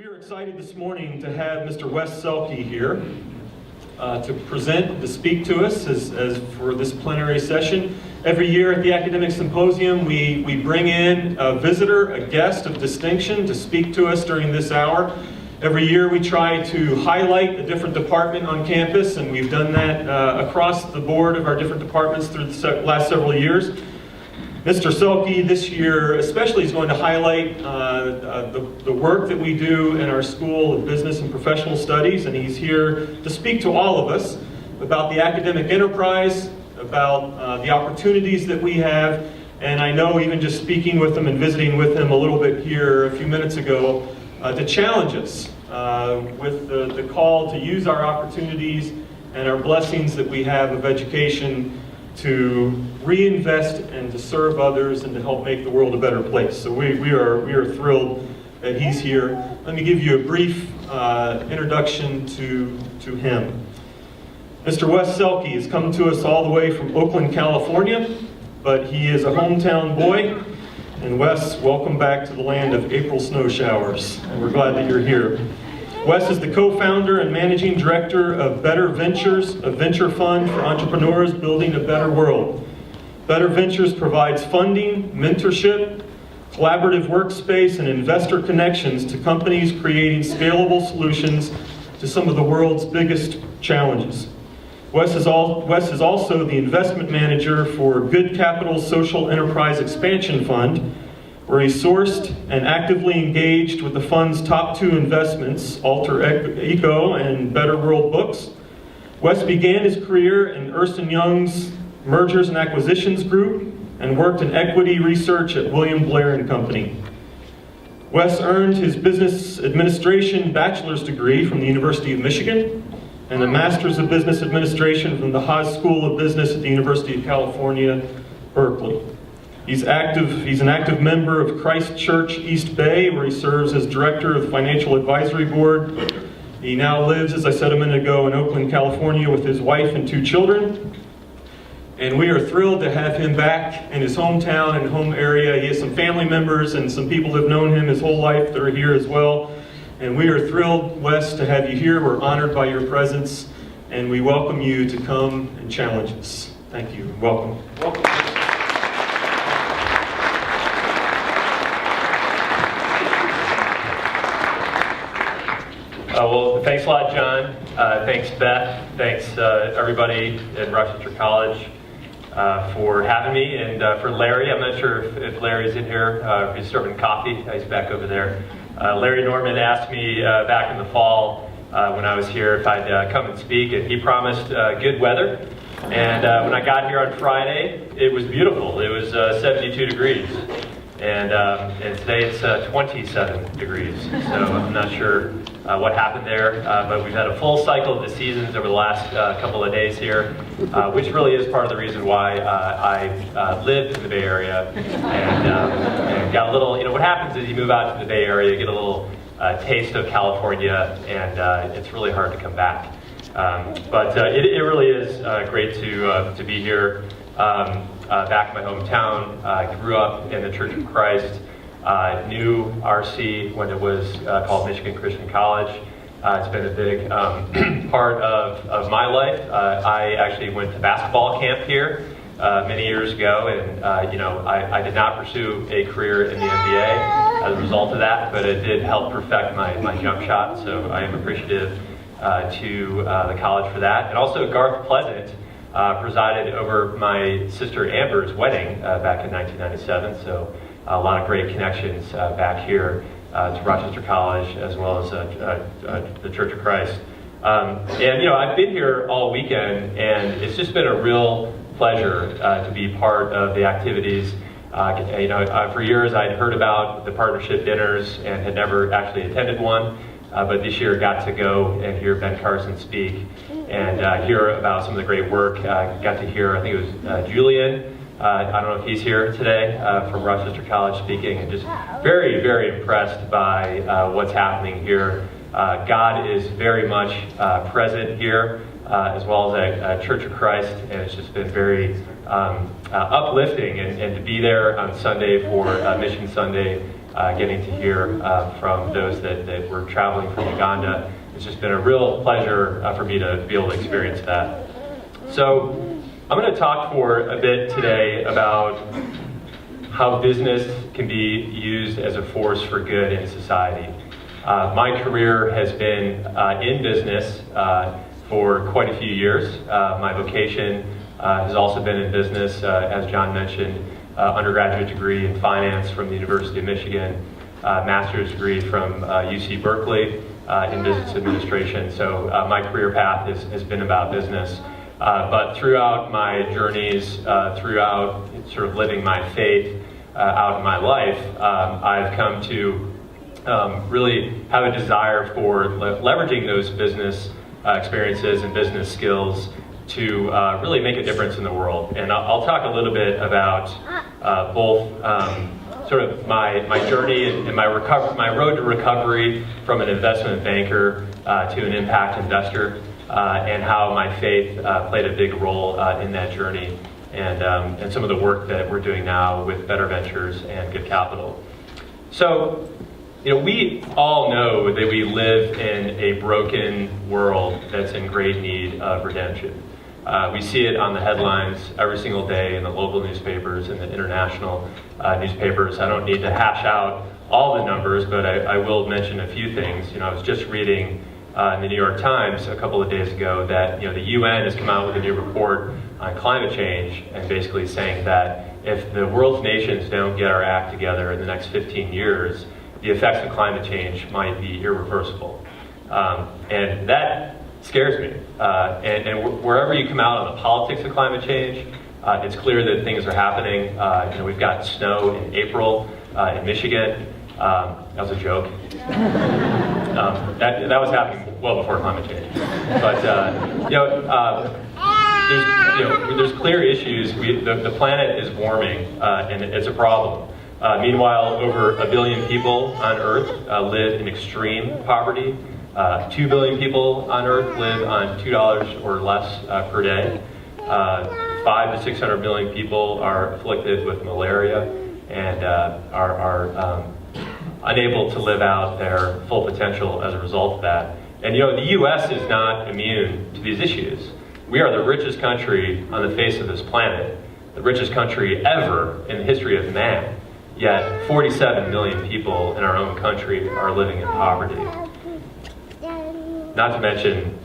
We are excited this morning to have Mr. Wes Selke here to present, to speak to us as for this plenary session. Every year at the Academic Symposium, we bring in a visitor, a guest of distinction to speak to us during this hour. Every year we try to highlight a different department on campus, and we've done that across the board of our different departments through the last several years. Mr. Selke this year especially is going to highlight the work that we do in our School of Business and Professional Studies, and he's here to speak to all of us about the academic enterprise, about the opportunities that we have, and I know even just speaking with him and visiting with him a little bit here a few minutes ago, to challenge us with the call to use our opportunities and our blessings that we have of education to reinvest and to serve others and to help make the world a better place. So we are thrilled that he's here. Let me give you a brief introduction to him. Mr. Wes Selke has come to us all the way from Oakland, California, but he is a hometown boy. And Wes, welcome back to the land of April snow showers. And we're glad that you're here. Wes is the co-founder and managing director of Better Ventures, a venture fund for entrepreneurs building a better world. Better Ventures provides funding, mentorship, collaborative workspace, and investor connections to companies creating scalable solutions to some of the world's biggest challenges. Wes is also the investment manager for Good Capital's Social Enterprise Expansion Fund, where he sourced and actively engaged with the fund's top two investments, Alter Eco and Better World Books. Wes began his career in Ernst & Young's Mergers and Acquisitions Group and worked in equity research at William Blair Company. Wes earned his business administration bachelor's degree from the University of Michigan and a master's of business administration from the Haas School of Business at the University of California, Berkeley. He's an active member of Christ Church East Bay, where he serves as director of the Financial Advisory Board. He now lives, as I said a minute ago, in Oakland, California with his wife and two children. And we are thrilled to have him back in his hometown and home area. He has some family members and some people that have known him his whole life that are here as well. And we are thrilled, Wes, to have you here. We're honored by your presence, and we welcome you to come and challenge us. Thank you. Welcome. Welcome. Well, thanks a lot, John. Thanks, Beth. Thanks, everybody at Rochester College for having me, and for Larry. I'm not sure if Larry's in here. He's serving coffee. He's back over there. Larry Norman asked me back in the fall when I was here if I'd come and speak, and he promised good weather. And when I got here on Friday, it was beautiful. It was 72 degrees. And today it's 27 degrees. So I'm not sure what happened there, but we've had a full cycle of the seasons over the last couple of days here, which really is part of the reason why I lived in the Bay Area and got a little, what happens is you move out to the Bay Area, you get a little taste of California, and it's really hard to come back. But it really is great to be here. Back in my hometown. I grew up in the Church of Christ, knew RC when it was called Michigan Christian College. It's been a big part of my life. I actually went to basketball camp here many years ago, and I did not pursue a career in the NBA as a result of that, but it did help perfect my jump shot, so I am appreciative to the college for that. And also Garth Pleasant presided over my sister Amber's wedding back in 1997, so a lot of great connections back here to Rochester College as well as the Church of Christ. And I've been here all weekend, and it's just been a real pleasure to be part of the activities. For years I'd heard about the partnership dinners and had never actually attended one. But this year got to go and hear Ben Carson speak and hear about some of the great work. Got to hear, I think it was Julian, I don't know if he's here today, from Rochester College speaking, and just very, very impressed by what's happening here. God is very much present here, as well as a Church of Christ, and it's just been very uplifting, and to be there on Sunday for Mission Sunday, getting to hear from those that were traveling from Uganda. It's just been a real pleasure for me to be able to experience that. So I'm going to talk for a bit today about how business can be used as a force for good in society. My career has been in business for quite a few years. My vocation has also been in business, as John mentioned, undergraduate degree in finance from the University of Michigan, master's degree from UC Berkeley in business administration. So my career path has been about business. But throughout my journeys, throughout sort of living my faith out in my life, I've come to really have a desire for leveraging those business experiences and business skills to really make a difference in the world. And I'll talk a little bit about both sort of my journey and my road to recovery from an investment banker to an impact investor, and how my faith played a big role in that journey, and some of the work that we're doing now with Better Ventures and Good Capital. So, we all know that we live in a broken world that's in great need of redemption. We see it on the headlines every single day in the local newspapers and the international newspapers. I don't need to hash out all the numbers, but I will mention a few things. I was just reading in the New York Times a couple of days ago that the UN has come out with a new report on climate change, and basically saying that if the world's nations don't get our act together in the next 15 years, the effects of climate change might be irreversible. And that scares me. And wherever you come out on the politics of climate change, it's clear that things are happening. We've got snow in April in Michigan. That was a joke. That was happening well before climate change. But there's clear issues. The planet is warming, and it's a problem. Meanwhile, over 1 billion people on Earth live in extreme poverty. 2 billion people on Earth live on $2 or less per day. 500 to 600 million people are afflicted with malaria and are unable to live out their full potential as a result of that. And the U.S. is not immune to these issues. We are the richest country on the face of this planet, the richest country ever in the history of man. Yet 47 million people in our own country are living in poverty. Not to mention,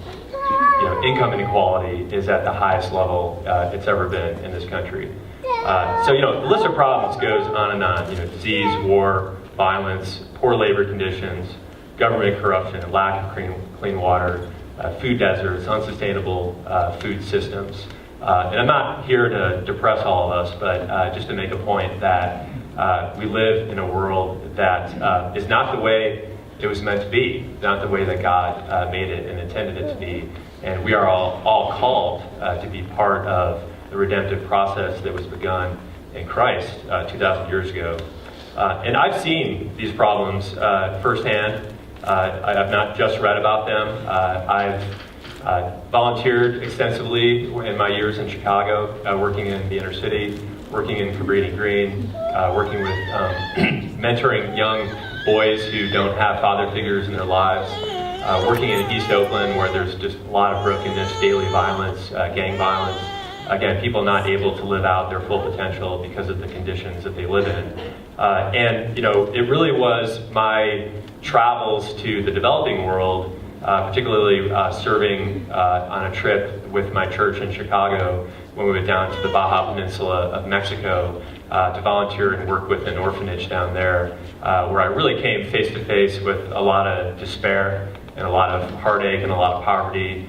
income inequality is at the highest level it's ever been in this country. So the list of problems goes on and on. Disease, war, violence, poor labor conditions, government corruption, lack of clean water, food deserts, unsustainable food systems. And I'm not here to depress all of us, but just to make a point that we live in a world that is not the way it was meant to be, not the way that God made it and intended it to be. And we are all called to be part of the redemptive process that was begun in Christ 2,000 years ago. And I've seen these problems firsthand. I've not just read about them. I've volunteered extensively in my years in Chicago, working in the inner city, working in Cabrini Green, working with mentoring young boys who don't have father figures in their lives, working in East Oakland where there's just a lot of brokenness, daily violence, gang violence. Again, people not able to live out their full potential because of the conditions that they live in. And it really was my travels to the developing world, particularly serving on a trip with my church in Chicago when we went down to the Baja Peninsula of Mexico to volunteer and work with an orphanage down there, where I really came face to face with a lot of despair and a lot of heartache and a lot of poverty.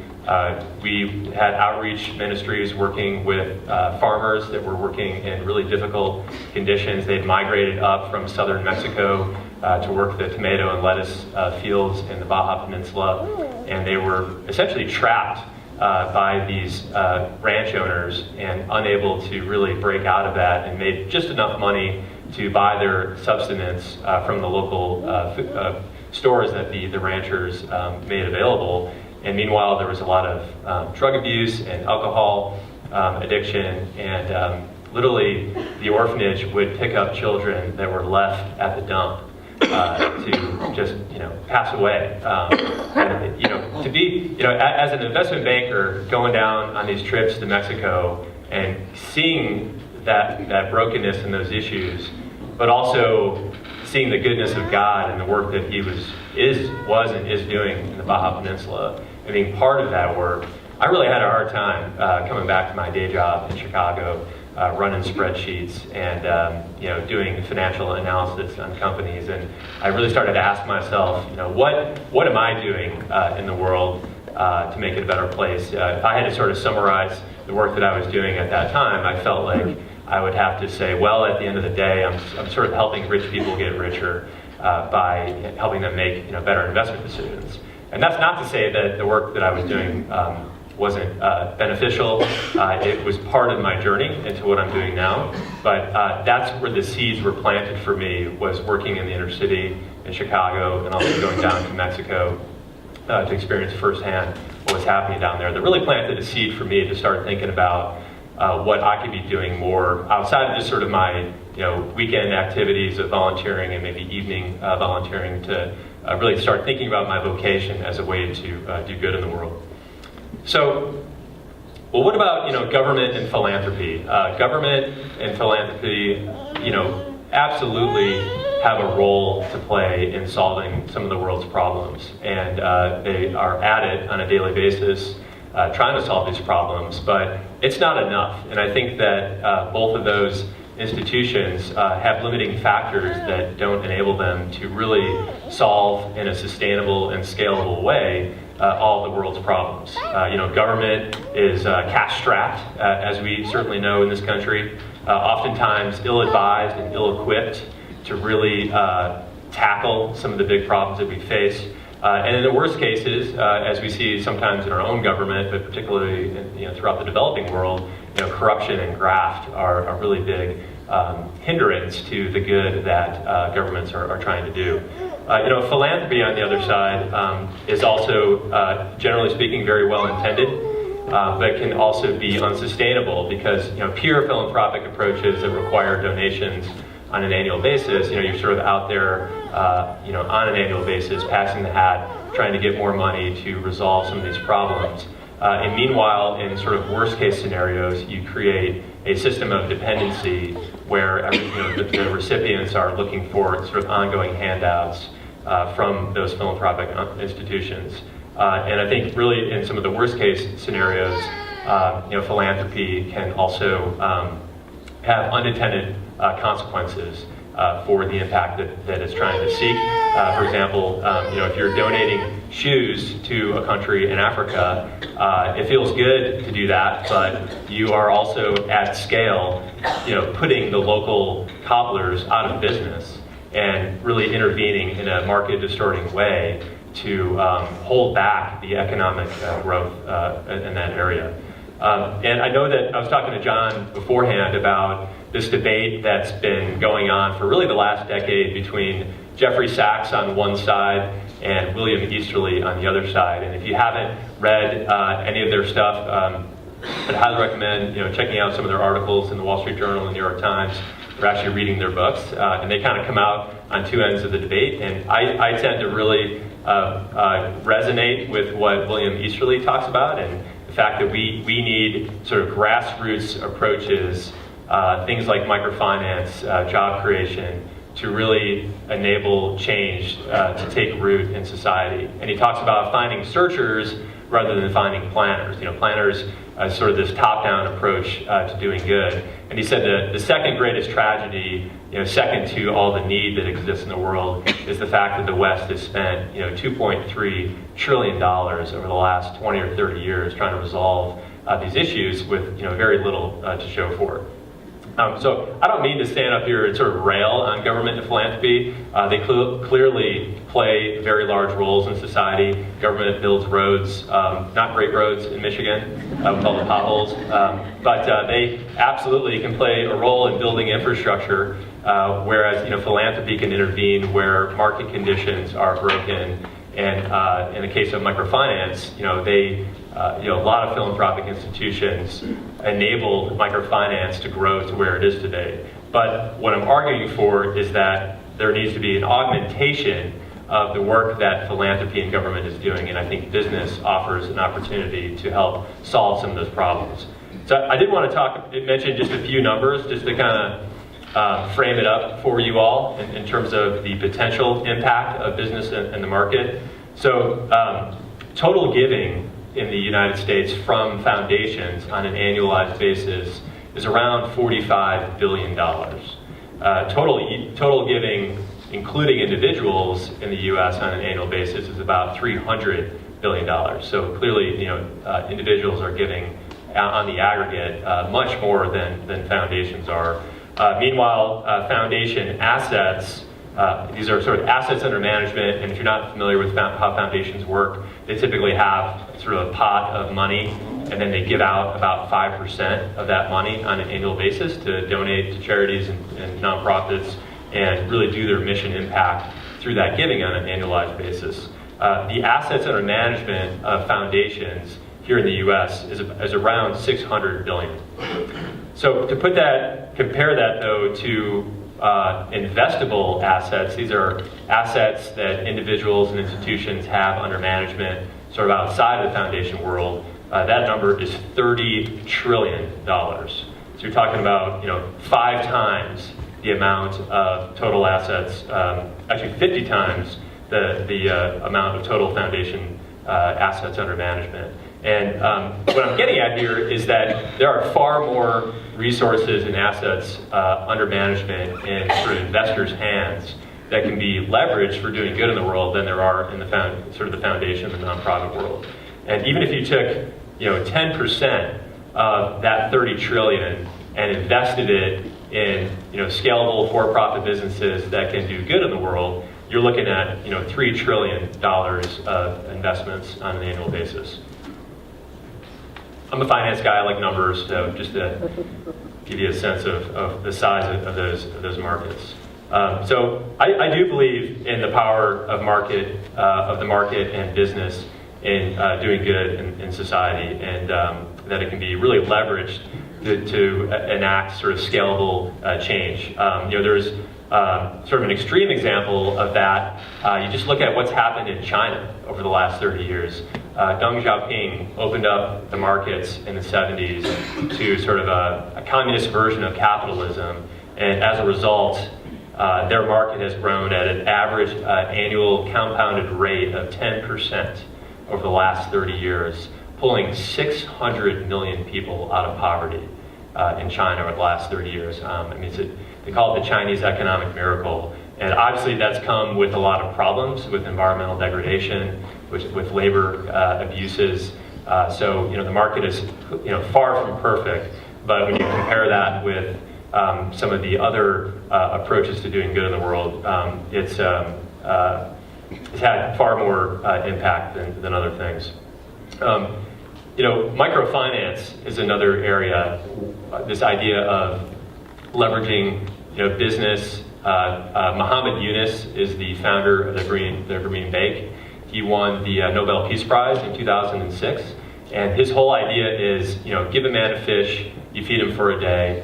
We had outreach ministries working with farmers that were working in really difficult conditions. They'd migrated up from southern Mexico to work the tomato and lettuce fields in the Baja Peninsula, and they were essentially trapped by these ranch owners and unable to really break out of that, and made just enough money to buy their subsistence from the local stores that the ranchers made available. And meanwhile, there was a lot of drug abuse and alcohol addiction, and literally the orphanage would pick up children that were left at the dump to just pass away. And, to be as an investment banker going down on these trips to Mexico and seeing that brokenness and those issues, but also seeing the goodness of God and the work that He was and is doing in the Baja Peninsula, and being part of that work, I really had a hard time coming back to my day job in Chicago, running spreadsheets and doing financial analysis on companies. And I really started to ask myself, what am I doing in the world to make it a better place? If I had to sort of summarize the work that I was doing at that time, I felt like I would have to say, well, at the end of the day, I'm sort of helping rich people get richer by helping them make better investment decisions. And that's not to say that the work that I was doing wasn't beneficial. It was part of my journey into what I'm doing now. But that's where the seeds were planted for me, was working in the inner city in Chicago and also going down to Mexico to experience firsthand what was happening down there. That really planted a seed for me to start thinking about what I could be doing more outside of just sort of my weekend activities of volunteering and maybe evening volunteering, to really start thinking about my vocation as a way to do good in the world. So, well, what about government and philanthropy? Government and philanthropy, absolutely have a role to play in solving some of the world's problems, and they are at it on a daily basis, trying to solve these problems. But it's not enough, and I think that both of those institutions have limiting factors that don't enable them to really solve in a sustainable and scalable way all the world's problems. Government is cash-strapped, as we certainly know in this country, oftentimes ill-advised and ill-equipped to really tackle some of the big problems that we face. And in the worst cases, as we see sometimes in our own government, but particularly throughout the developing world, corruption and graft are a really big hindrance to the good that governments are trying to do. Philanthropy, on the other side, is also, generally speaking, very well intended, but can also be unsustainable because pure philanthropic approaches that require donations on an annual basis, you're sort of out there, on an annual basis, passing the hat, trying to get more money to resolve some of these problems. And meanwhile, in sort of worst case scenarios, you create a system of dependency where the recipients are looking for sort of ongoing handouts from those philanthropic institutions. And I think really in some of the worst case scenarios, philanthropy can also have unintended consequences for the impact that it's trying to seek. For example, if you're donating shoes to a country in Africa, it feels good to do that, but you are also at scale, putting the local cobblers out of business and really intervening in a market distorting way to hold back the economic growth in that area. And I know that I was talking to John beforehand about this debate that's been going on for really the last decade between Jeffrey Sachs on one side and William Easterly on the other side. And if you haven't read any of their stuff, I'd highly recommend checking out some of their articles in the Wall Street Journal and the New York Times, or actually reading their books. And they kind of come out on two ends of the debate. And I tend to really resonate with what William Easterly talks about, and the fact that we need sort of grassroots approaches, things like microfinance, job creation, to really enable change to take root in society. And he talks about finding searchers rather than finding planners. Planners sort of this top-down approach to doing good. And he said the second greatest tragedy, second to all the need that exists in the world, is the fact that the West has spent, $2.3 trillion over the last 20 or 30 years trying to resolve these issues with, very little to show for it. So I don't mean to stand up here and sort of rail on government and philanthropy. They clearly play very large roles in society. Government builds roads, not great roads in Michigan, with all the potholes, but they absolutely can play a role in building infrastructure, whereas philanthropy can intervene where market conditions are broken. And in the case of microfinance, they a lot of philanthropic institutions enabled microfinance to grow to where it is today. But what I'm arguing for is that there needs to be an augmentation of the work that philanthropy and government is doing, and I think business offers an opportunity to help solve some of those problems. So I did want to mention just a few numbers, just to kind of frame it up for you all in terms of the potential impact of business in the market. So total giving in the United States from foundations on an annualized basis is around $45 billion. Total giving, including individuals in the U.S. on an annual basis, is about $300 billion. So clearly, individuals are giving on the aggregate much more than foundations are. Meanwhile, foundation assets, these are sort of assets under management, and if you're not familiar with how foundations work, they typically have sort of a pot of money, and then they give out about 5% of that money on an annual basis to donate to charities and nonprofits and really do their mission impact through that giving on an annualized basis. The assets under management of foundations here in the U.S. is around $600 billion. So to compare that though to investable assets, these are assets that individuals and institutions have under management sort of outside of the foundation world. That number is $30 trillion. So you're talking about 5 times the amount of total assets, actually 50 times the amount of total foundation assets under management. And what I'm getting at here is that there are far more resources and assets under management in sort of investors' hands that can be leveraged for doing good in the world than there are in the foundation, the nonprofit world. And even if you took 10% of that 30 trillion and invested it in scalable for-profit businesses that can do good in the world, you're looking at $3 trillion of investments on an annual basis. I'm a finance guy, I like numbers, so just to give you a sense of the size of those markets. So I do believe in the power of the market and business in doing good in society, and that it can be really leveraged to enact sort of scalable change. There's sort of an extreme example of that. You just look at what's happened in China over the last 30 years. Deng Xiaoping opened up the markets in the 70s to sort of a communist version of capitalism, and as a result, their market has grown at an average annual compounded rate of 10% over the last 30 years, pulling 600 million people out of poverty in China over the last 30 years. They call it the Chinese economic miracle. And obviously that's come with a lot of problems, with environmental degradation, with labor abuses. So the market is far from perfect, but when you compare that with some of the other approaches to doing good in the world, it's had far more impact than other things. Microfinance is another area. This idea of leveraging business. Muhammad Yunus is the founder of the Grameen Bank. He won the Nobel Peace Prize in 2006, and his whole idea is, give a man a fish, you feed him for a day.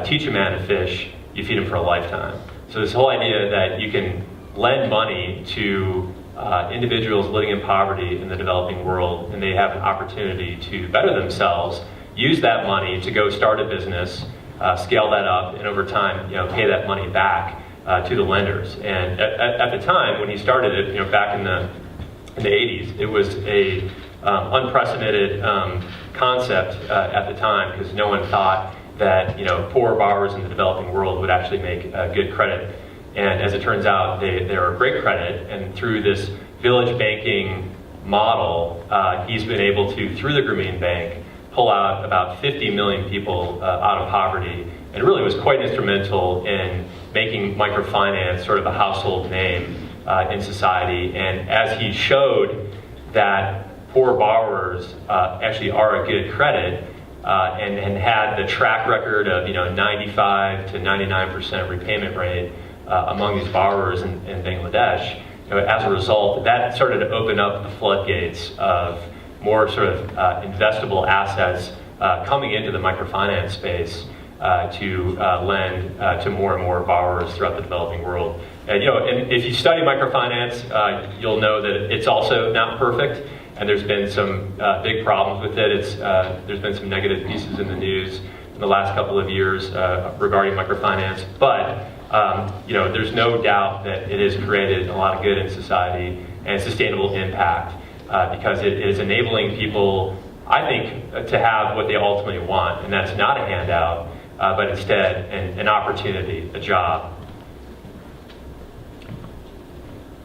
Teach a man to fish, you feed him for a lifetime. So this whole idea that you can lend money to individuals living in poverty in the developing world, and they have an opportunity to better themselves, use that money to go start a business, scale that up, and over time, pay that money back to the lenders. And at the time when he started it, back in the 80s, it was a unprecedented concept at the time, because no one thought that poor borrowers in the developing world would actually make good credit. And as it turns out, they are great credit, and through this village banking model, he's been able to, through the Grameen Bank, pull out about 50 million people out of poverty, and really was quite instrumental in making microfinance sort of a household name in society. And as he showed that poor borrowers actually are a good credit, and had the track record of 95 to 99% repayment rate among these borrowers in Bangladesh, as a result, that started to open up the floodgates of more sort of investable assets coming into the microfinance space to lend to more and more borrowers throughout the developing world. And if you study microfinance, you'll know that it's also not perfect, and there's been some big problems with it. There's been some negative pieces in the news in the last couple of years regarding microfinance, but there's no doubt that it has created a lot of good in society and sustainable impact because it is enabling people, I think, to have what they ultimately want, and that's not a handout, but instead an opportunity, a job.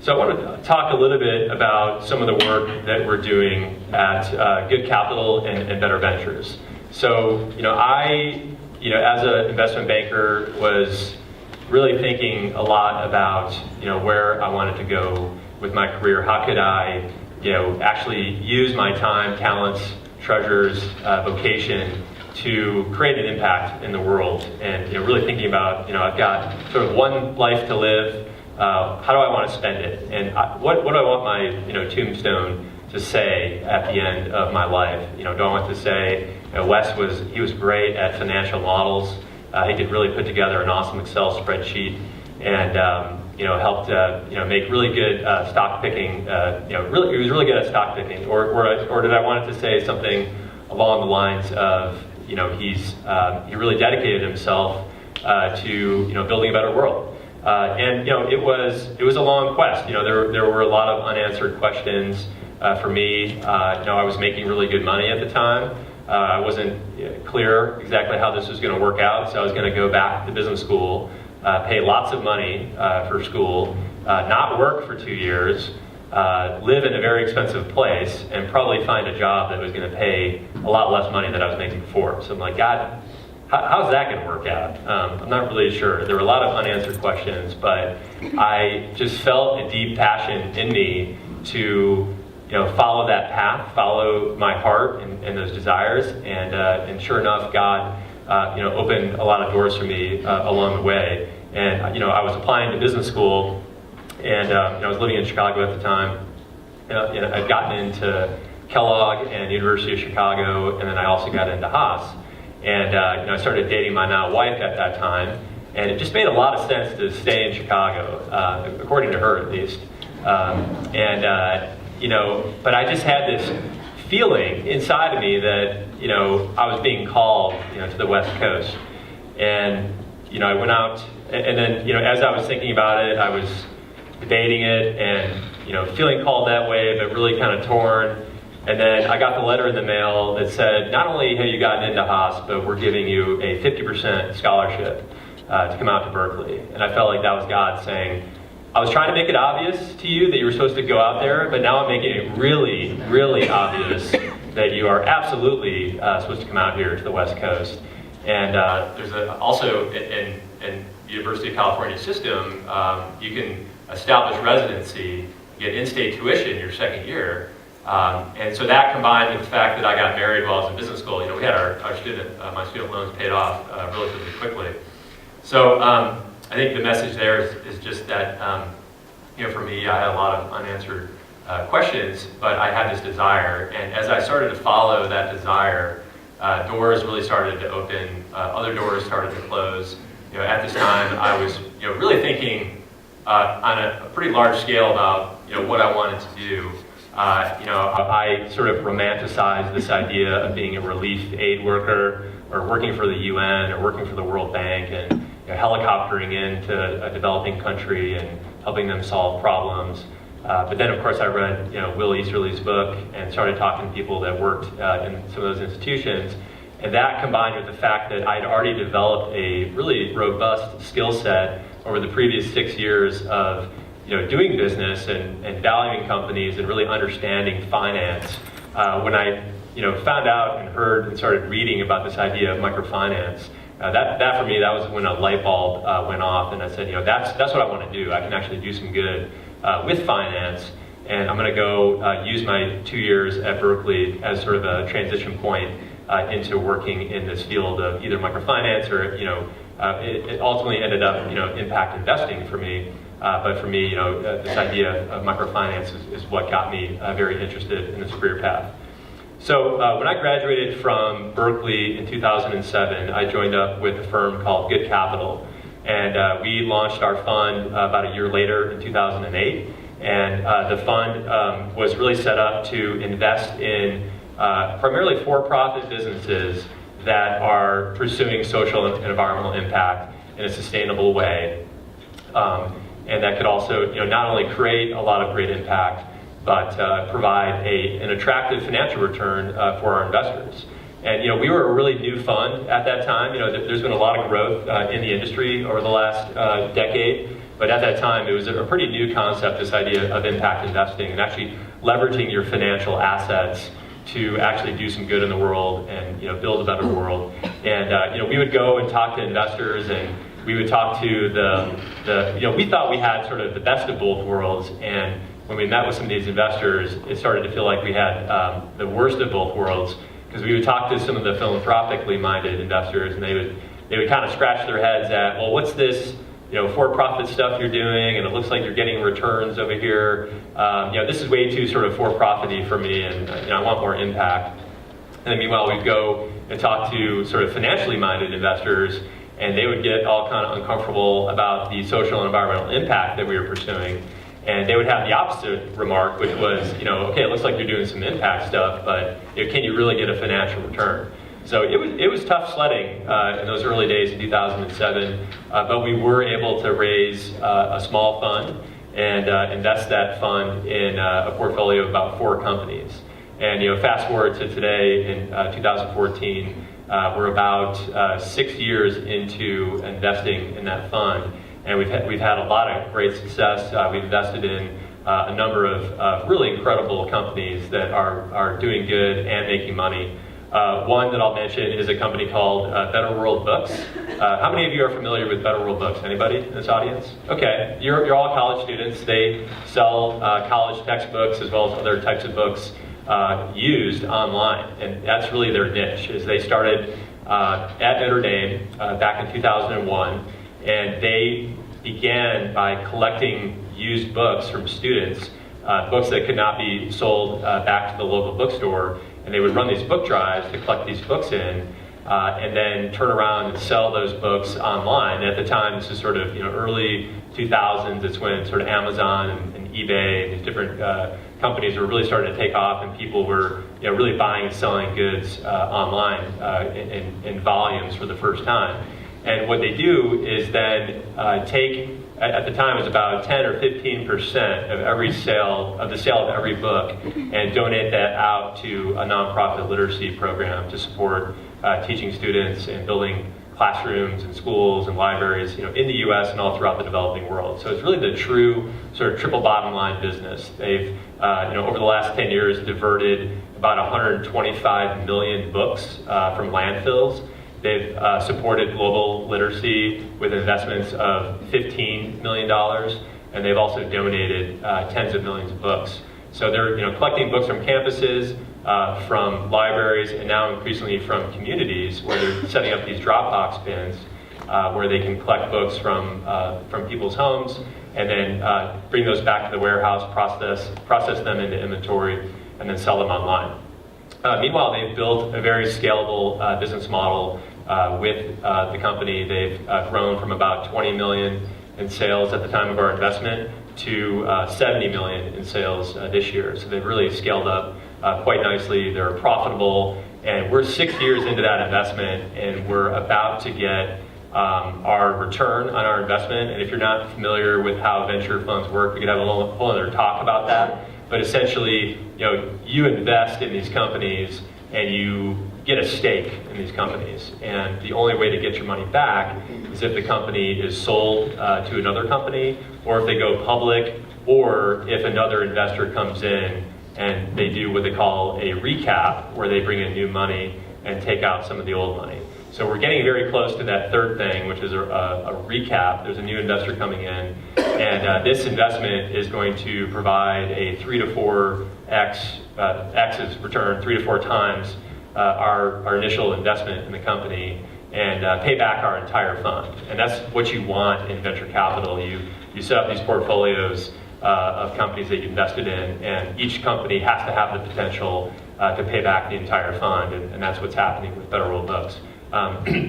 So I want to talk a little bit about some of the work that we're doing at Good Capital and Better Ventures. So, I, as an investment banker, was really thinking a lot about, where I wanted to go with my career. How could I, actually use my time, talents, treasures, vocation to create an impact in the world? And, really thinking about, I've got sort of one life to live. How do I want to spend it? And what do I want my, tombstone to say at the end of my life? Do I want to say, Wes was great at financial models. He could really put together an awesome Excel spreadsheet and helped make really good stock picking. He was really good at stock picking. Or did I want it to say something along the lines of he really dedicated himself to building a better world. And it was a long quest. There were a lot of unanswered questions for me. I was making really good money at the time. I wasn't clear exactly how this was going to work out, so I was going to go back to business school, pay lots of money for school, not work for 2 years, live in a very expensive place, and probably find a job that was going to pay a lot less money than I was making before. So I'm like, God, how's that going to work out? I'm not really sure. There were a lot of unanswered questions, but I just felt a deep passion in me to follow that path, follow my heart and those desires, and sure enough, God, opened a lot of doors for me along the way. And I was applying to business school, and I was living in Chicago at the time. I'd gotten into Kellogg and University of Chicago, and then I also got into Haas. And I started dating my now wife at that time, and it just made a lot of sense to stay in Chicago, according to her at least. But I just had this feeling inside of me that, I was being called, to the West Coast. And, I went out, and then, as I was thinking about it, I was debating it and, feeling called that way, but really kind of torn. And then I got the letter in the mail that said, not only have you gotten into Haas, but we're giving you a 50% scholarship to come out to Berkeley. And I felt like that was God saying, I was trying to make it obvious to you that you were supposed to go out there, but now I'm making it really, really obvious that you are absolutely supposed to come out here to the West Coast. And there's also in the University of California system, you can establish residency, get in-state tuition your second year. And so that combined with the fact that I got married while I was in business school, we had my student loans paid off relatively quickly. So I think the message there is just that, for me, I had a lot of unanswered questions, but I had this desire. And as I started to follow that desire, doors really started to open, other doors started to close. At this time, I was really thinking on a pretty large scale about what I wanted to do. I sort of romanticized this idea of being a relief aid worker, or working for the UN, or working for the World Bank, and helicoptering into a developing country and helping them solve problems. But then, of course, I read Will Easterly's book and started talking to people that worked in some of those institutions. And that combined with the fact that I'd already developed a really robust skill set over the previous 6 years of doing business and valuing companies and really understanding finance. When I found out and heard and started reading about this idea of microfinance, that for me, that was when a light bulb went off, and I said, that's what I want to do. I can actually do some good with finance, and I'm going to go use my 2 years at Berkeley as sort of a transition point into working in this field of either microfinance or it ultimately ended up impact investing for me. But for me, this idea of microfinance is what got me very interested in this career path. So when I graduated from Berkeley in 2007, I joined up with a firm called Good Capital. And we launched our fund about a year later in 2008. And the fund was really set up to invest in primarily for-profit businesses that are pursuing social and environmental impact in a sustainable way. And that could also not only create a lot of great impact, but provide an attractive financial return for our investors. And we were a really new fund at that time. There's been a lot of growth in the industry over the last decade, but at that time it was a pretty new concept, this idea of impact investing and actually leveraging your financial assets to actually do some good in the world and build a better world. And we would go and talk to investors, and we would talk to we thought we had sort of the best of both worlds, and when we met with some of these investors, it started to feel like we had the worst of both worlds, because we would talk to some of the philanthropically minded investors, and they would kind of scratch their heads at, well, what's this for-profit stuff you're doing, and it looks like you're getting returns over here. This is way too sort of for-profity for me, and I want more impact. And then meanwhile, we'd go and talk to sort of financially minded investors, and they would get all kind of uncomfortable about the social and environmental impact that we were pursuing. And they would have the opposite remark, which was, okay, it looks like you're doing some impact stuff, but can you really get a financial return? So it was tough sledding in those early days in 2007, but we were able to raise a small fund and invest that fund in a portfolio of about 4 companies. And fast forward to today in 2014, we're about 6 years into investing in that fund. And we've had a lot of great success. We've invested in a number of really incredible companies that are doing good and making money. One that I'll mention is a company called Better World Books. How many of you are familiar with Better World Books? Anybody in this audience? Okay, you're all college students. They sell college textbooks as well as other types of books used online, and that's really their niche. Is they started at Notre Dame back in 2001. And they began by collecting used books from students, books that could not be sold back to the local bookstore. And they would run these book drives to collect these books in, and then turn around and sell those books online. And at the time, this is sort of early 2000s. It's when sort of Amazon and eBay and these different companies were really starting to take off, and people were really buying and selling goods online in volumes for the first time. And what they do is then take, at the time it was about 10 or 15% of every sale, of the sale of every book, and donate that out to a nonprofit literacy program to support teaching students and building classrooms and schools and libraries in the US and all throughout the developing world. So it's really the true sort of triple bottom line business. They've over the last 10 years diverted about 125 million books from landfills. They've supported global literacy with investments of $15 million, and they've also donated tens of millions of books. So they're collecting books from campuses, from libraries, and now increasingly from communities where they're setting up these Dropbox bins where they can collect books from people's homes and then bring those back to the warehouse, process them into inventory, and then sell them online. Meanwhile, they've built a very scalable business model with the company. They've grown from about 20 million in sales at the time of our investment to 70 million in sales this year. So they've really scaled up quite nicely. They're profitable, and we're 6 years into that investment, and we're about to get our return on our investment. And if you're not familiar with how venture funds work, we could have a whole other talk about that. But essentially, you invest in these companies and you get a stake in these companies. And the only way to get your money back is if the company is sold to another company, or if they go public, or if another investor comes in and they do what they call a recap, where they bring in new money and take out some of the old money. So we're getting very close to that third thing, which is a recap. There's a new investor coming in, and this investment is going to provide a 3 to 4x return, 3 to 4 times our initial investment in the company, and pay back our entire fund. And that's what you want in venture capital. You set up these portfolios of companies that you invested in, and each company has to have the potential to pay back the entire fund, and that's what's happening with federal books.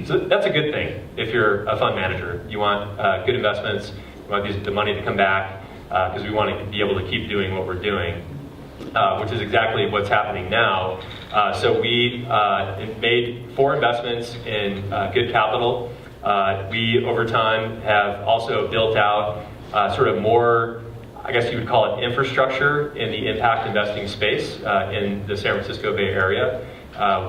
So that's a good thing if you're a fund manager. You want good investments, you want the money to come back, because we want to be able to keep doing what we're doing, which is exactly what's happening now. So we made 4 investments in good capital. We, over time, have also built out sort of more, I guess you would call it, infrastructure in the impact investing space in the San Francisco Bay Area.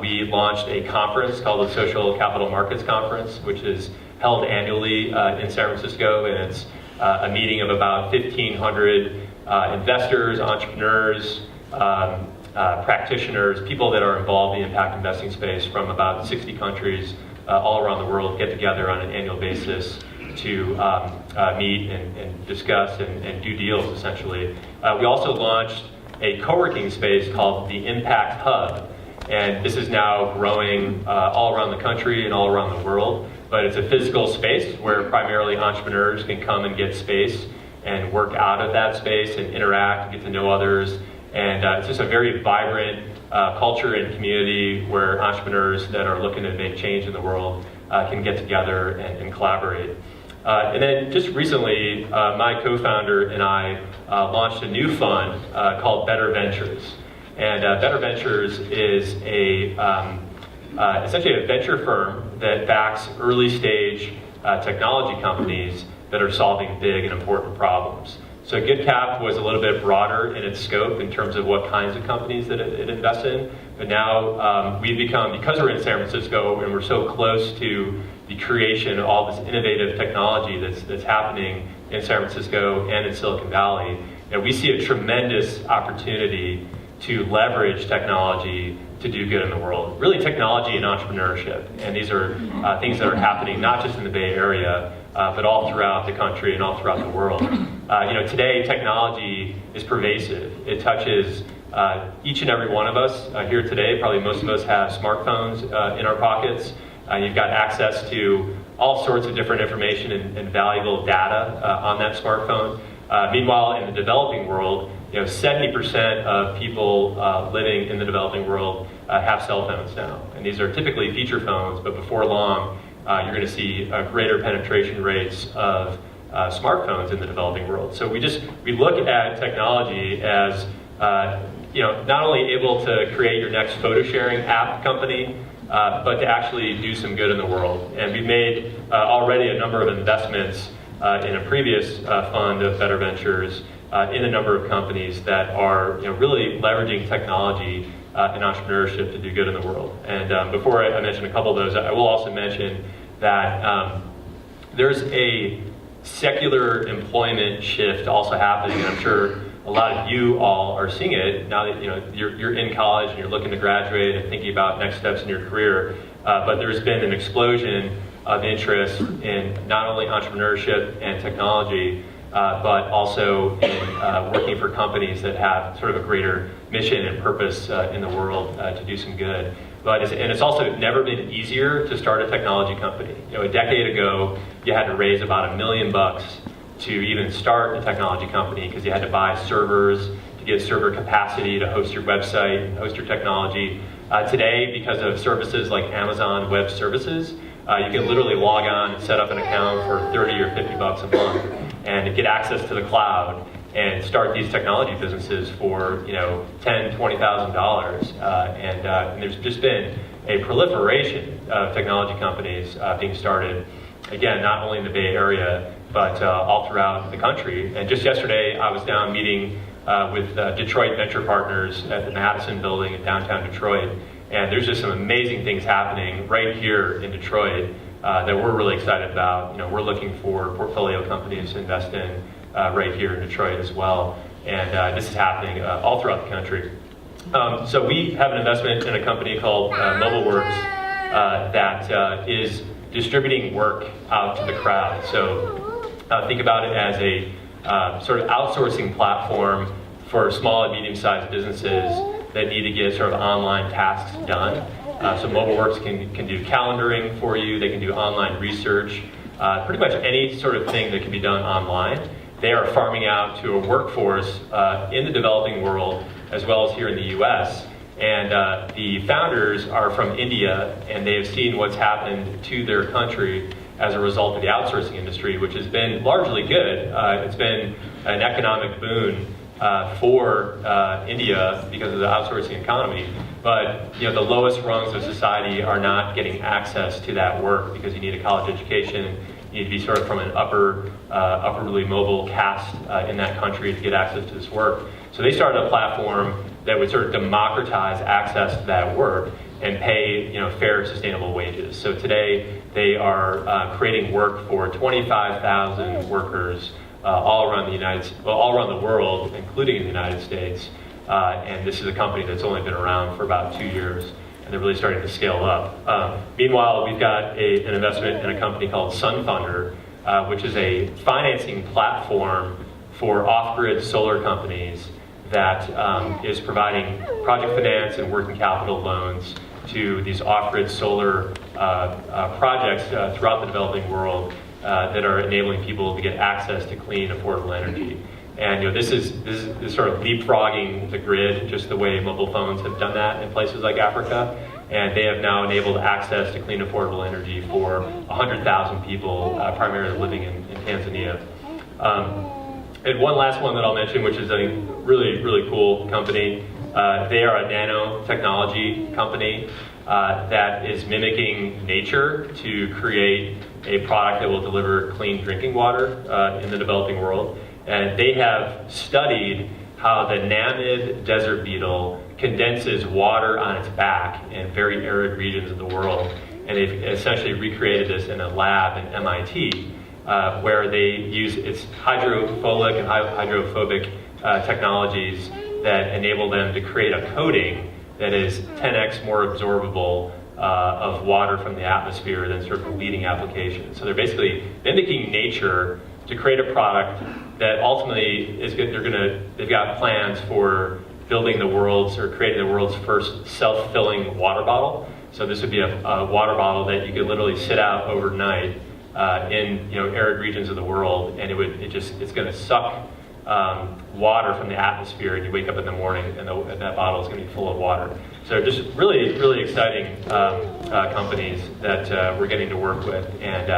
We launched a conference called the Social Capital Markets Conference, which is held annually in San Francisco, and it's a meeting of about 1,500 investors, entrepreneurs, practitioners, people that are involved in the impact investing space from about 60 countries all around the world get together on an annual basis to meet and discuss and do deals, essentially. We also launched a co-working space called the Impact Hub, and this is now growing all around the country and all around the world, but it's a physical space where primarily entrepreneurs can come and get space and work out of that space and interact and get to know others. And it's just a very vibrant culture and community where entrepreneurs that are looking to make change in the world can get together and collaborate. And then just recently, my co-founder and I launched a new fund called Better Ventures. And Better Ventures is essentially a venture firm that backs early stage technology companies that are solving big and important problems. So GoodCap was a little bit broader in its scope in terms of what kinds of companies that it invests in. But now we've become, because we're in San Francisco and we're so close to the creation of all this innovative technology that's happening in San Francisco and in Silicon Valley, we see a tremendous opportunity to leverage technology to do good in the world. Really, technology and entrepreneurship. And these are things that are happening not just in the Bay Area, but all throughout the country and all throughout the world. Today, technology is pervasive. It touches each and every one of us here today. Probably most of us have smartphones in our pockets. You've got access to all sorts of different information and valuable data on that smartphone. Meanwhile, in the developing world, 70% of people living in the developing world have cell phones now. And these are typically feature phones, but before long, you're going to see greater penetration rates of smartphones in the developing world. So we look at technology as not only able to create your next photo sharing app company, but to actually do some good in the world. And we've made already a number of investments in a previous fund of Better Ventures in a number of companies that are really leveraging technology and entrepreneurship to do good in the world. And before I mention a couple of those, I will also mention that there's a secular employment shift also happening, and I'm sure a lot of you all are seeing it now that you're in college and you're looking to graduate and thinking about next steps in your career. But there's been an explosion of interest in not only entrepreneurship and technology, but also in working for companies that have sort of a greater mission and purpose in the world to do some good. And it's also never been easier to start a technology company. A decade ago, you had to raise about $1 million to even start a technology company because you had to buy servers to get server capacity to host your website and host your technology. Today, because of services like Amazon Web Services, you can literally log on and set up an account for $30 or $50 a month and get access to the cloud and start these technology businesses for $10,000, $20,000. And there's just been a proliferation of technology companies being started. Again, not only in the Bay Area, but all throughout the country. And just yesterday, I was down meeting with Detroit Venture Partners at the Madison building in downtown Detroit. And there's just some amazing things happening right here in Detroit that we're really excited about. We're looking for portfolio companies to invest in right here in Detroit as well. And this is happening all throughout the country. So we have an investment in a company called MobileWorks that is distributing work out to the crowd. So think about it as a sort of outsourcing platform for small and medium-sized businesses that need to get sort of online tasks done. So MobileWorks can do calendaring for you. They can do online research. Pretty much any sort of thing that can be done online, they are farming out to a workforce in the developing world as well as here in the US. And the founders are from India, and they have seen what's happened to their country as a result of the outsourcing industry, which has been largely good. It's been an economic boon for India because of the outsourcing economy. But the lowest rungs of society are not getting access to that work because you need a college education. You need to be sort of from an upperly mobile caste in that country to get access to this work. So they started a platform that would sort of democratize access to that work and pay fair, sustainable wages. So today they are creating work for 25,000 workers all around the world, including in the United States. And this is a company that's only been around for about 2 years, and they're really starting to scale up. Meanwhile, we've got an investment in a company called Sunfunder, which is a financing platform for off-grid solar companies that is providing project finance and working capital loans to these off-grid solar projects throughout the developing world that are enabling people to get access to clean, affordable energy. And this is sort of leapfrogging the grid, just the way mobile phones have done that in places like Africa. And they have now enabled access to clean, affordable energy for 100,000 people, primarily living in Tanzania. And one last one that I'll mention, which is a really, really cool company. They are a nanotechnology company that is mimicking nature to create a product that will deliver clean drinking water in the developing world. And they have studied how the Namib desert beetle condenses water on its back in very arid regions of the world. And they've essentially recreated this in a lab in MIT, where they use its hydrophilic and hydrophobic technologies that enable them to create a coating that is 10x more absorbable of water from the atmosphere than sort of leading applications. So they're basically mimicking nature to create a product that ultimately is good. They've got plans for building creating the world's first self-filling water bottle. So this would be a water bottle that you could literally sit out overnight in arid regions of the world, and it's going to suck water from the atmosphere, and you wake up in the morning and that bottle is going to be full of water. So just really, really exciting companies that we're getting to work with, and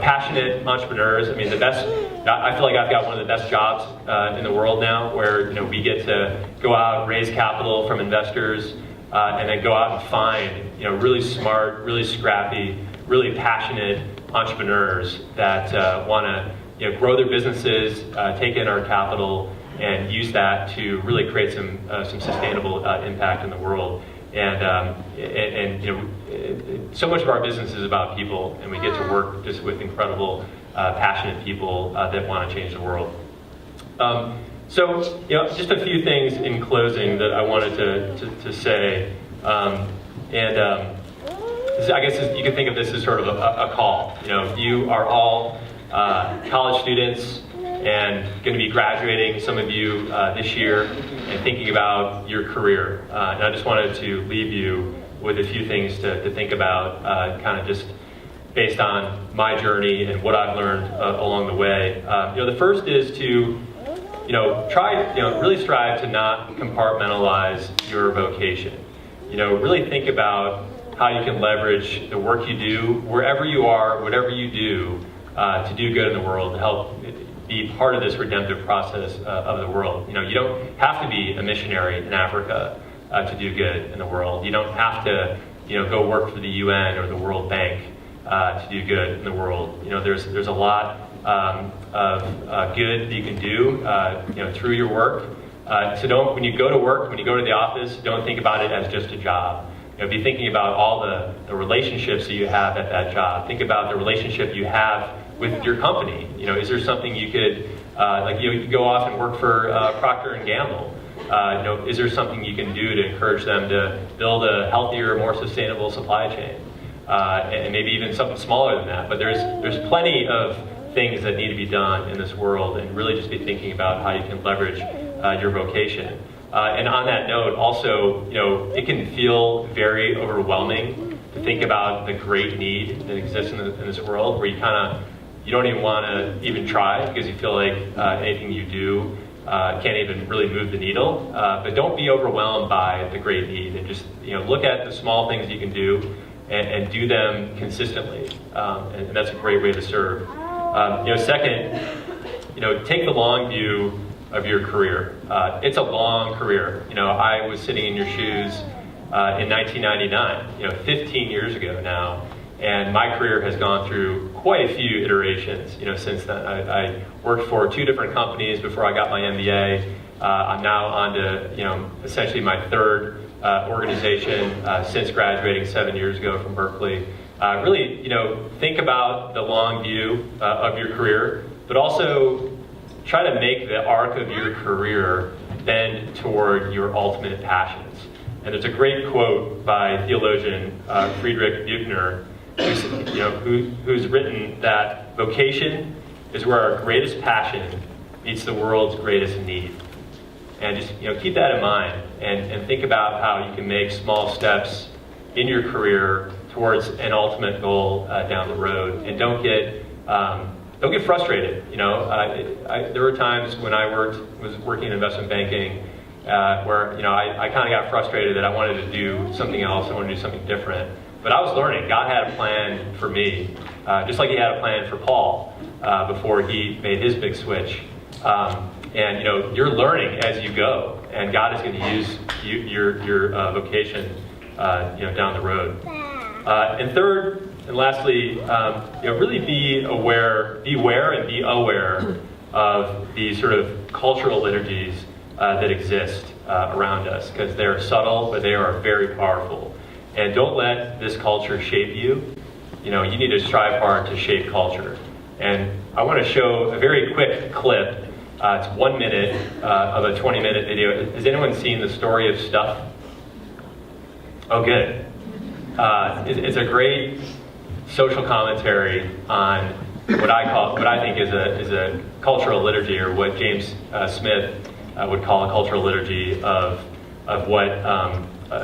passionate entrepreneurs. I mean, I feel like I've got one of the best jobs in the world now, where we get to go out, raise capital from investors, and then go out and find really smart, really scrappy, really passionate entrepreneurs that want to grow their businesses, take in our capital, and use that to really create some sustainable impact in the world. And so much of our business is about people, and we get to work just with incredible, passionate people that want to change the world. So just a few things in closing that I wanted to say, I guess you can think of this as sort of a call. You are all college students and going to be graduating, some of you this year, and thinking about your career. And I just wanted to leave you with a few things to think about, kind of just based on my journey and what I've learned along the way. The first is to really strive to not compartmentalize your vocation. Really think about how you can leverage the work you do, wherever you are, whatever you do, to do good in the world, to help be part of this redemptive process of the world. You don't have to be a missionary in Africa to do good in the world. You don't have to go work for the UN or the World Bank to do good in the world. There's a lot of good that you can do through your work. So when you go to work, when you go to the office, don't think about it as just a job. Be thinking about all the relationships that you have at that job. Think about the relationship you have with your company. Is there something you could, you could go off and work for Procter & Gamble. Is there something you can do to encourage them to build a healthier, more sustainable supply chain? And maybe even something smaller than that. But there's plenty of things that need to be done in this world, and really just be thinking about how you can leverage your vocation. And on that note, also, it can feel very overwhelming to think about the great need that exists in this world, where you kind of, you don't even want to even try because you feel like anything you do can't even really move the needle. But don't be overwhelmed by the great need, and just look at the small things you can do and do them consistently. And that's a great way to serve. Second, take the long view of your career. It's a long career. I was sitting in your shoes in 1999, 15 years ago now, and my career has gone through quite a few iterations, since then. I worked for 2 different companies before I got my MBA. I'm now on to, essentially my 3rd organization since graduating 7 years ago from Berkeley. Really, think about the long view of your career, but also try to make the arc of your career bend toward your ultimate passions. And there's a great quote by theologian Friedrich Buechner, who's written that vocation is where our greatest passion meets the world's greatest need. And just keep that in mind, and think about how you can make small steps in your career towards an ultimate goal down the road. And don't get frustrated. There were times when I was working in investment banking where I kind of got frustrated that I wanted to do something else. I wanted to do something different. But I was learning. God had a plan for me, just like He had a plan for Paul before he made his big switch. And you're learning as you go, and God is going to use your vocation, down the road. And third, and lastly, really beware and be aware of the sort of cultural liturgies that exist around us, because they're subtle, but they are very powerful. And don't let this culture shape you. You need to strive hard to shape culture. And I want to show a very quick clip. It's 1 minute of a 20-minute video. Has anyone seen The Story of Stuff? Oh, good. It's a great social commentary on what I think is a cultural liturgy, or what James Smith would call a cultural liturgy of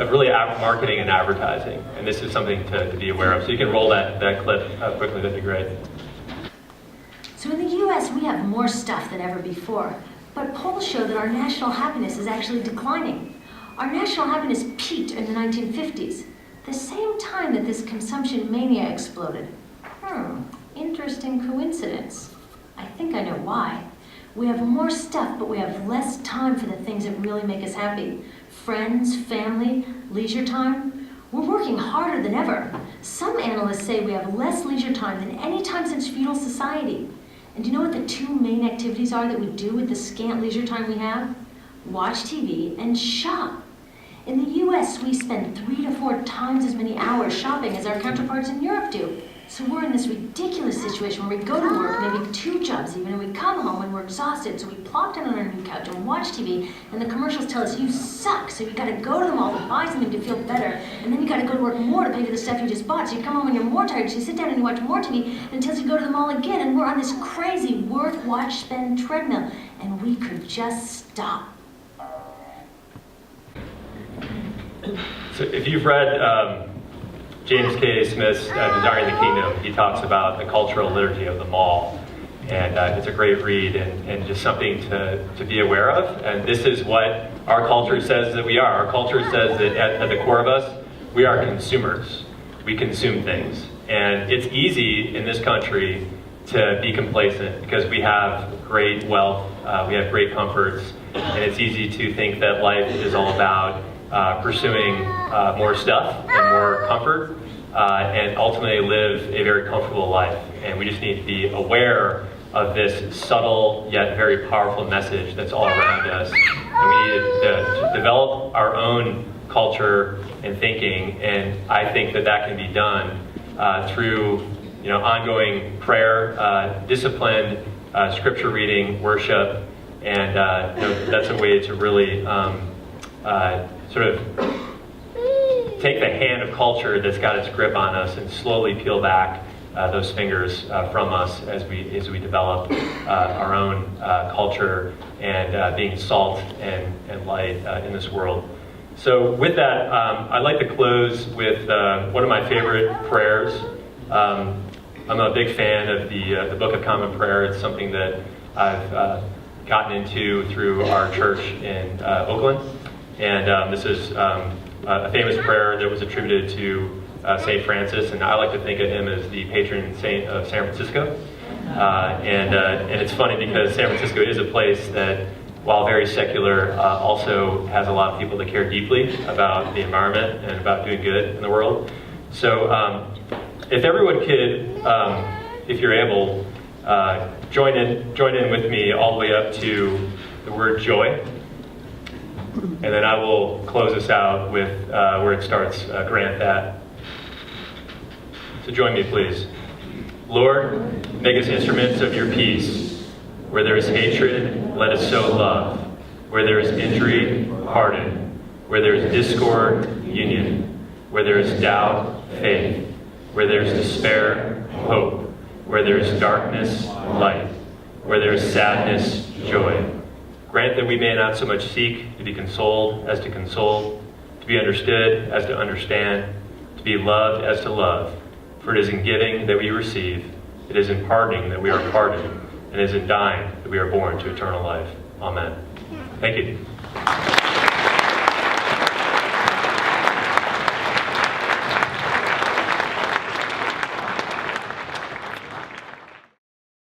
really marketing and advertising. And this is something to be aware of. So you can roll that clip quickly. That'd be great. So in the U.S., we have more stuff than ever before, but polls show that our national happiness is actually declining. Our national happiness peaked in the 1950s, the same time that this consumption mania exploded. Interesting coincidence. I think I know why. We have more stuff, but we have less time for the things that really make us happy. Friends, family, leisure time. We're working harder than ever. Some analysts say we have less leisure time than any time since feudal society. And do you know what the 2 main activities are that we do with the scant leisure time we have? Watch TV and shop. In the US, we spend 3 to 4 times as many hours shopping as our counterparts in Europe do. So we're in this ridiculous situation where we go to work, maybe 2 jobs even, and we come home and we're exhausted, so we plop down on our new couch and watch TV, and the commercials tell us you suck, so you gotta go to the mall to buy something to feel better, and then you gotta go to work more to pay for the stuff you just bought, so you come home and you're more tired, so you sit down and you watch more TV until you go to the mall again, and we're on this crazy work, watch, spend treadmill, and we could just stop. So if you've read James K. Smith's Desiring the Kingdom, he talks about the cultural liturgy of the mall. And it's a great read, and just something to be aware of. And this is what our culture says that we are. Our culture says that at the core of us, we are consumers. We consume things. And it's easy in this country to be complacent because we have great wealth, we have great comforts, and it's easy to think that life is all about pursuing more stuff and more comfort, and ultimately live a very comfortable life. And we just need to be aware of this subtle yet very powerful message that's all around us. And we need to develop our own culture and thinking, and I think that can be done through ongoing prayer, disciplined scripture reading, worship, and that's a way to really sort of take the hand of culture that's got its grip on us and slowly peel back those fingers from us as we develop our own culture and being salt and light in this world. So with that, I'd like to close with one of my favorite prayers. I'm a big fan of the Book of Common Prayer. It's something that I've gotten into through our church in Oakland. And this is a famous prayer that was attributed to St. Francis, and I like to think of him as the patron saint of San Francisco. And it's funny because San Francisco is a place that, while very secular, also has a lot of people that care deeply about the environment and about doing good in the world. So if everyone could, if you're able, join in with me all the way up to the word joy. And then I will close us out with where it starts, grant that. So join me, please. Lord, make us instruments of your peace. Where there is hatred, let us sow love. Where there is injury, pardon. Where there is discord, union. Where there is doubt, faith. Where there is despair, hope. Where there is darkness, light. Where there is sadness, joy. Grant that we may not so much seek to be consoled as to console, to be understood as to understand, to be loved as to love. For it is in giving that we receive, it is in pardoning that we are pardoned, and it is in dying that we are born to eternal life. Amen. Thank you.